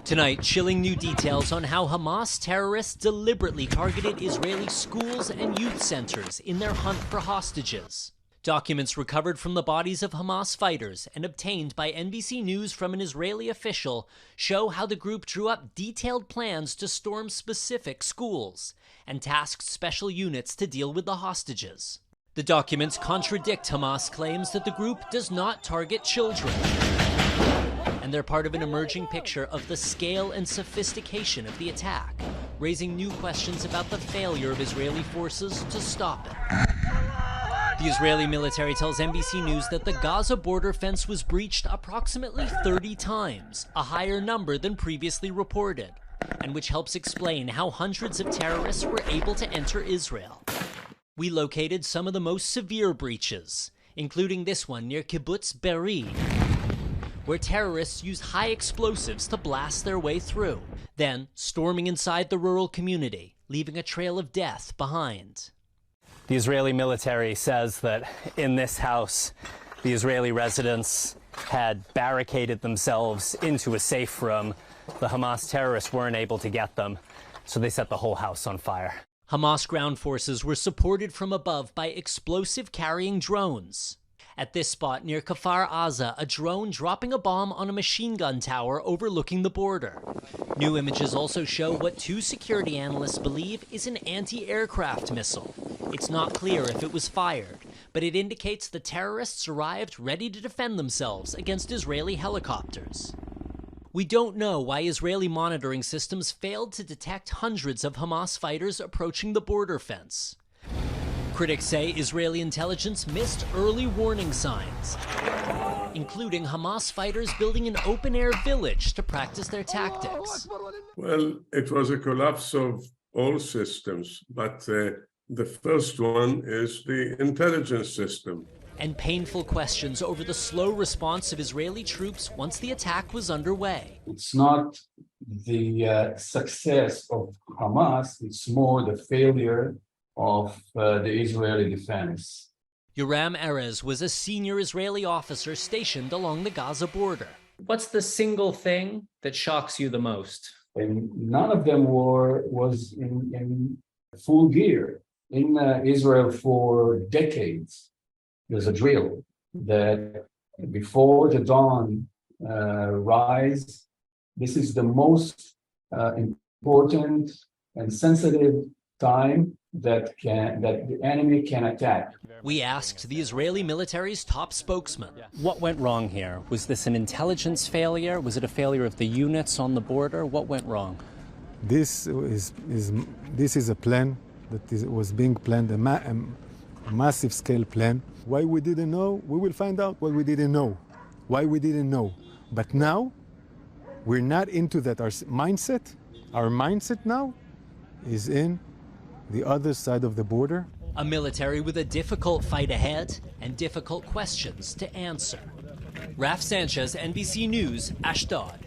Tonight, chilling new details on how Hamas terrorists deliberately targeted Israeli schools and youth centers in their hunt for hostages. Documents recovered from the bodies of Hamas fighters and obtained by NBC News from an Israeli official show how the group drew up detailed plans to storm specific schools and tasked special units to deal with the hostages. The documents contradict Hamas claims that the group does not target children. And they're part of an emerging picture of the scale and sophistication of the attack, raising new questions about the failure of Israeli forces to stop it. The Israeli military tells NBC News that the Gaza border fence was breached approximately 30 times, a higher number than previously reported, and which helps explain how hundreds of terrorists were able to enter Israel. We located some of the most severe breaches, including this one near Kibbutz Be'eri, where terrorists use high explosives to blast their way through, then storming inside the rural community, leaving a trail of death behind. The Israeli military says that in this house, the Israeli residents had barricaded themselves into a safe room. The Hamas terrorists weren't able to get them, so they set the whole house on fire. Hamas ground forces were supported from above by explosive-carrying drones. At this spot near Kfar Aza, a drone dropping a bomb on a machine gun tower overlooking the border. New images also show what two security analysts believe is an anti-aircraft missile. It's not clear if it was fired, but it indicates the terrorists arrived ready to defend themselves against Israeli helicopters. We don't know why Israeli monitoring systems failed to detect hundreds of Hamas fighters approaching the border fence. Critics say Israeli intelligence missed early warning signs, including Hamas fighters building an open-air village to practice their tactics. Well, it was a collapse of all systems, but the first one is the intelligence system. And painful questions over the slow response of Israeli troops once the attack was underway. It's not the success of Hamas, it's more the failure of the Israeli defense. Yoram Erez was a senior Israeli officer stationed along the Gaza border. What's the single thing that shocks you the most? And none of them was in full gear. In Israel for decades, there's a drill that before the dawn rise, this is the most important and sensitive time that the enemy can attack. We asked the Israeli military's top spokesman. What went wrong here? Was this an intelligence failure? Was it a failure of the units on the border? What went wrong? This is a plan that was being planned, a massive scale plan. Why we didn't know? We will find out why we didn't know. Why we didn't know. But now, we're not into that. Our mindset now is in the other side of the border. A military with a difficult fight ahead and difficult questions to answer. Raf Sanchez, NBC News, Ashdod.